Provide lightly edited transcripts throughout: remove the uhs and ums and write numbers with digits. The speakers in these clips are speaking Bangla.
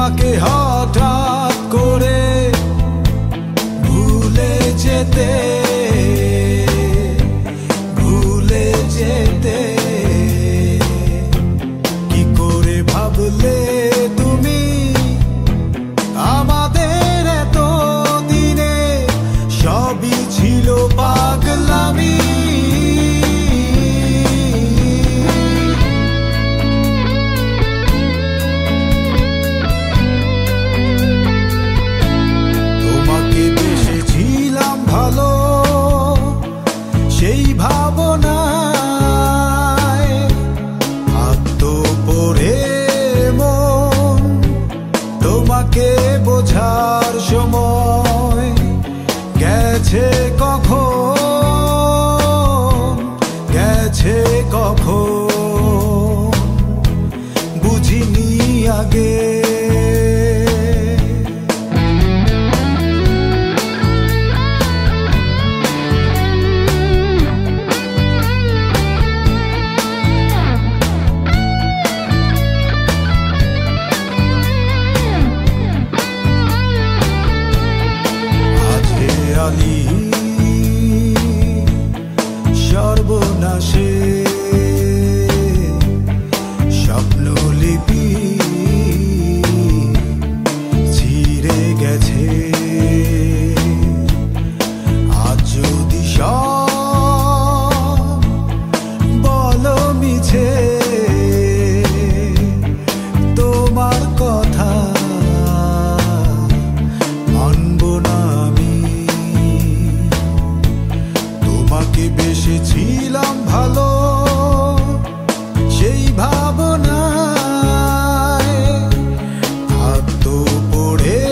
তোমাকে হঠাৎ করে ভুলে যেতে কি করে ভাবলে তুমি আমাদের এত দিনে সবই ছিল পাগলামি। তোমাকে বেসেছিলাম ভালো সেই ভাবনায় থাকতো পড়ে মন, তোমাকে বোঝার সময় গেছে কখন, গেছে কখন বুঝিনি আগে। সর্বনাশে স্বপ্নলিপি ছিঁড়ে গেছে। আজ যদি সব বলো মিছে তোমার কথা মানব না আমি। তোমাকে বেসেছিলাম ভালো সেই ভাবনায় থাকতো পড়ে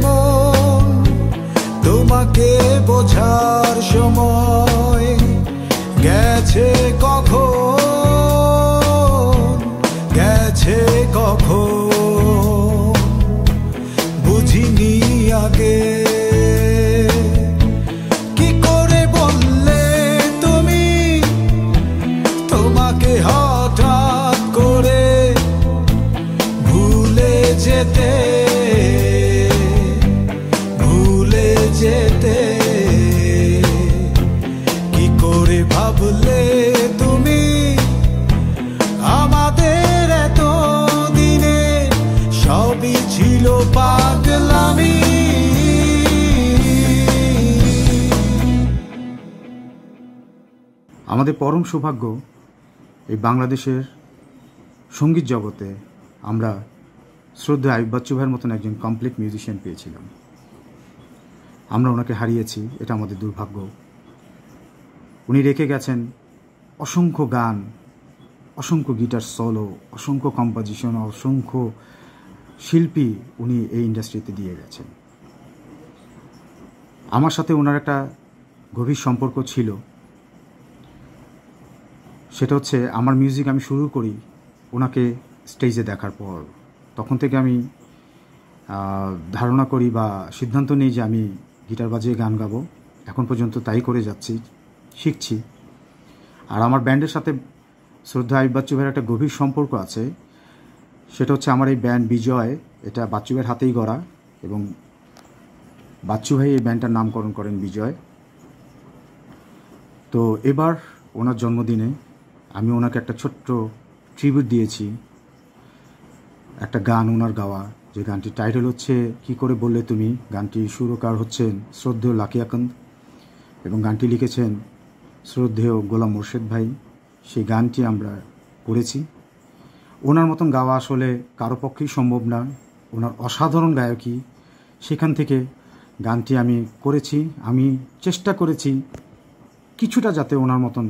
মন, তোমাকে বোঝার সময় গেছে কখন, গেছে কখন বুঝিনি আগে। হঠাৎ করে ভুলে যেতে, ভুলে যেতে কি করে ভাবলে তুমি আমাদের এত দিনে সবই ছিল পাগলামি। আমাদের পরম সৌভাগ্য এই বাংলাদেশের সঙ্গীত জগতে আমরা শ্রদ্ধেয় আইয়ুব বাচ্চু ভাইয়ের মতন একজন কমপ্লিট মিউজিশিয়ান পেয়েছিলাম। আমরা ওনাকে হারিয়েছি, এটা আমাদের দুর্ভাগ্য। উনি রেখে গেছেন অসংখ্য গান, অসংখ্য গিটার সোলো, অসংখ্য কম্পোজিশন, অসংখ্য শিল্পী উনি এই ইন্ডাস্ট্রিতে দিয়ে গেছেন। আমার সাথে ওনার একটা গভীর সম্পর্ক ছিল, সেটা হচ্ছে আমার মিউজিক আমি শুরু করি ওনাকে স্টেজে দেখার পর। তখন থেকে আমি ধারণা করি বা সিদ্ধান্ত নিই যে আমি গিটার বাজিয়ে গান গাবো। এখন পর্যন্ত তাই করে যাচ্ছি, শিখছি। আর আমার ব্যান্ডের সাথে শ্রদ্ধা আইয়ুব বাচ্চু ভাইয়ের একটা গভীর সম্পর্ক আছে। সেটা হচ্ছে আমার এই ব্যান্ড বিজয়, এটা বাচ্চু ভাইয়ের হাতেই গড়া, এবং বাচ্চু ভাই এই ব্যান্ডটার নামকরণ করেন বিজয়। তো এবার ওনার জন্মদিনে আমি ওনাকে একটা ছোট্ট ট্রিবিউট দিয়েছি, একটা গান ওনার গাওয়া, যে গানটির টাইটেল হচ্ছে কি করে বললে তুমি। গানটির সুরকার হচ্ছেন শ্রদ্ধেয় লাকি আকন্দ এবং গানটি লিখেছেন শ্রদ্ধেয় গোলাম মোর্শেদ ভাই। সেই গানটি আমরা করেছি। ওনার মতন গাওয়া আসলে কারো পক্ষেই সম্ভব না, ওনার অসাধারণ গায়কী। সেখান থেকে গানটি আমি করেছি। আমি চেষ্টা করেছি কিছুটা যাতে ওনার মতন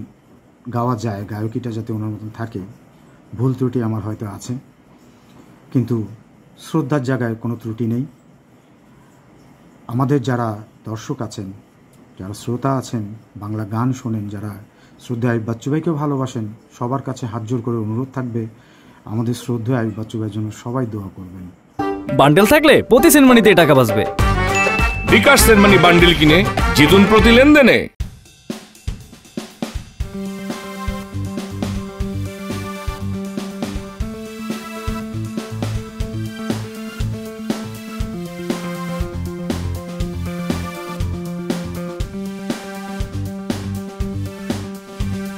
গাওয়া যায়, গায়কিটা যাতে ওনার মতন থাকে। ভুল ত্রুটি আমার হয়তো আছে, কিন্তু শ্রদ্ধার জায়গায় কোনো ত্রুটি নেই। আমাদের যারা দর্শক আছেন, যারা শ্রোতা আছেন, বাংলা গান শোনেন, যারা শ্রদ্ধেয় আইয়ুব বাচ্চু ভাইকেও ভালোবাসেন, সবার কাছে হাত জোর করে অনুরোধ থাকবে আমাদের শ্রদ্ধেয় আইয়ুব বাচ্চু ভাইয়ের জন্য সবাই দোয়া করবেন। বান্ডেল থাকলে প্রতি সেনমানিতে টাকা বাঁচবে। বিকাশ সেনমানি বান্ডেল কিনে জিতুন প্রতি লেনদেনে।